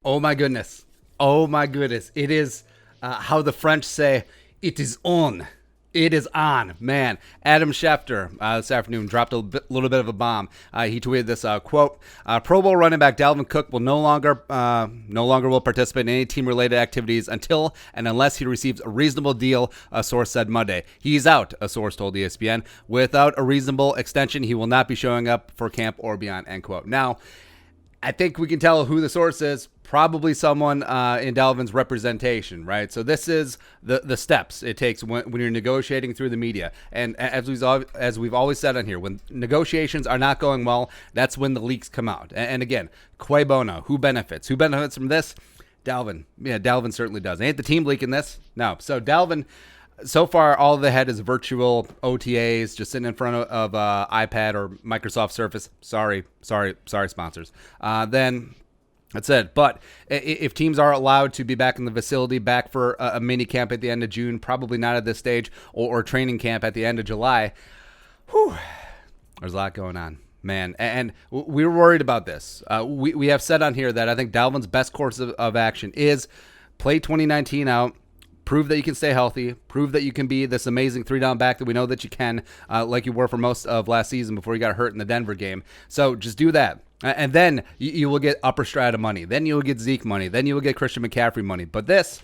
Oh my goodness. Oh my goodness. It is how the French say, it is on. It is on, man. Adam Schefter this afternoon dropped a little bit of a bomb. He tweeted this quote: "Pro Bowl running back Dalvin Cook will no longer will participate in any team-related activities until and unless he receives a reasonable deal." A source said Monday. "He's out," a source told ESPN. "Without a reasonable extension, he will not be showing up for camp or beyond." End quote. Now, I think we can tell who the source is. Probably someone in Dalvin's representation, right? So this is the steps it takes when you're negotiating through the media. And as we've always said on here, when negotiations are not going well, that's when the leaks come out. And again, cui bono, who benefits? Who benefits from this? Dalvin. Yeah, Dalvin certainly does. Ain't the team leaking this? No. So Dalvin, so far, all they had is virtual OTAs, just sitting in front of iPad or Microsoft Surface. Sorry, sponsors. Then that's it. But if teams are allowed to be back in the facility, back for a mini camp at the end of June, probably not at this stage, or training camp at the end of July, there's a lot going on, man. And we were worried about this. We have said on here that I think Dalvin's best course of action is play 2019 out, prove that you can stay healthy, prove that you can be this amazing 3-down back that we know that you can, like you were for most of last season before you got hurt in the Denver game. So just do that. And then you will get upper strata money. Then you will get Zeke money. Then you will get Christian McCaffrey money. But this,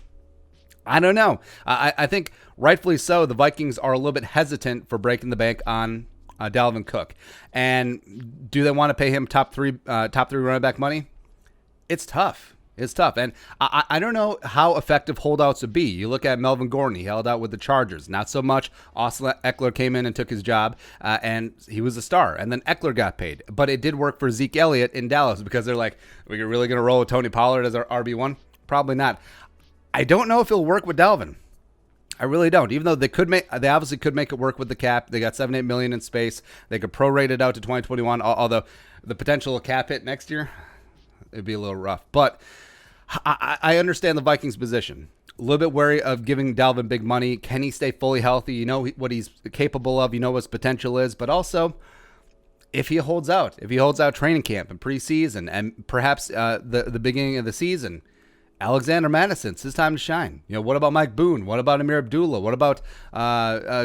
I don't know. I think rightfully so, the Vikings are a little bit hesitant for breaking the bank on Dalvin Cook. And do they want to pay him top three running back money? It's tough. It's tough. And I don't know how effective holdouts would be. You look at Melvin Gordon. He held out with the Chargers. Not so much. Austin Eckler came in and took his job, and he was a star. And then Eckler got paid. But it did work for Zeke Elliott in Dallas because they're like, we're really going to roll with Tony Pollard as our RB1? Probably not. I don't know if it'll work with Dalvin. I really don't. Even though they obviously could make it work with the cap. They got $7-8 million in space. They could prorate it out to 2021. Although the potential cap hit next year, it'd be a little rough. But I understand the Vikings' position. A little bit wary of giving Dalvin big money. Can he stay fully healthy? You know what he's capable of. You know what his potential is. But also, if he holds out training camp and preseason and perhaps the beginning of the season, Alexander Madison, it's his time to shine. You know, what about Mike Boone? What about Amir Abdullah? What about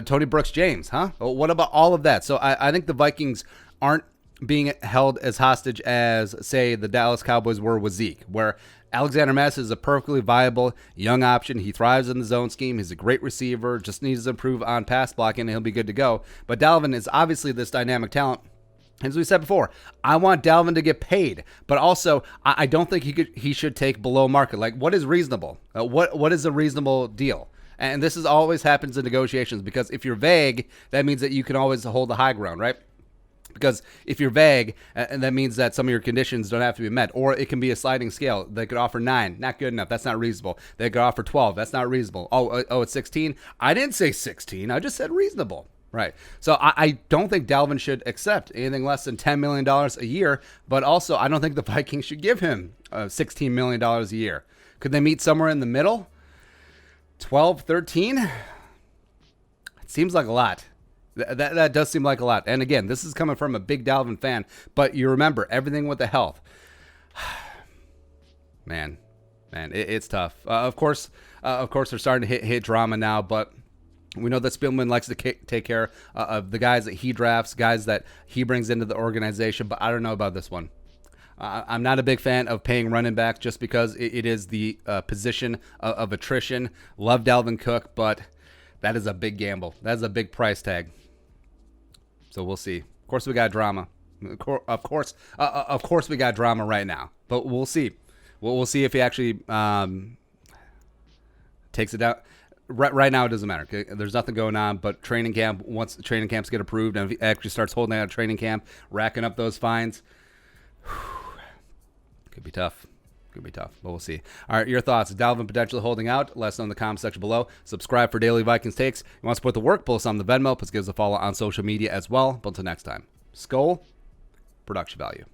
Tony Brooks-James? What about all of that? So I think the Vikings aren't being held as hostage as, say, the Dallas Cowboys were with Zeke, where Alexander Madison is a perfectly viable young option. He thrives in the zone scheme. He's a great receiver, just needs to improve on pass blocking, and he'll be good to go. But Dalvin is obviously this dynamic talent. As we said before, I want Dalvin to get paid, but also I don't think he should take below market. Like, what is reasonable? What is a reasonable deal? And this always happens in negotiations, because if you're vague, that means that you can always hold the high ground, right? Because if you're vague, and that means that some of your conditions don't have to be met, or it can be a sliding scale. They could offer 9, not good enough. That's not reasonable. They could offer 12. That's not reasonable. Oh, it's 16. I didn't say 16. I just said reasonable. Right. So I don't think Dalvin should accept anything less than $10 million a year, but also I don't think the Vikings should give him $16 million a year. Could they meet somewhere in the middle? 12, 13? It seems like a lot. That does seem like a lot. And again, this is coming from a big Dalvin fan, but you remember everything with the health. Man, it's tough. Of course, they're starting to hit drama now, but we know that Spielman likes to take care of the guys that he drafts, guys that he brings into the organization, but I don't know about this one. I'm not a big fan of paying running backs just because it is the position of attrition. Love Dalvin Cook, but that is a big gamble. That is a big price tag. So we'll see. Of course, we got drama. Of course, we got drama right now. But we'll see. We'll see if he actually takes it down. Right now, it doesn't matter. There's nothing going on. But training camp, once the training camps get approved, and if he actually starts holding out training camp, racking up those fines, could be tough. But we'll see. All right, your thoughts. Dalvin potentially holding out? Let us know in the comment section below. Subscribe for daily Vikings takes. You want to support the work? Post on the Venmo. Please give us a follow on social media as well. But until next time, Skol, production value.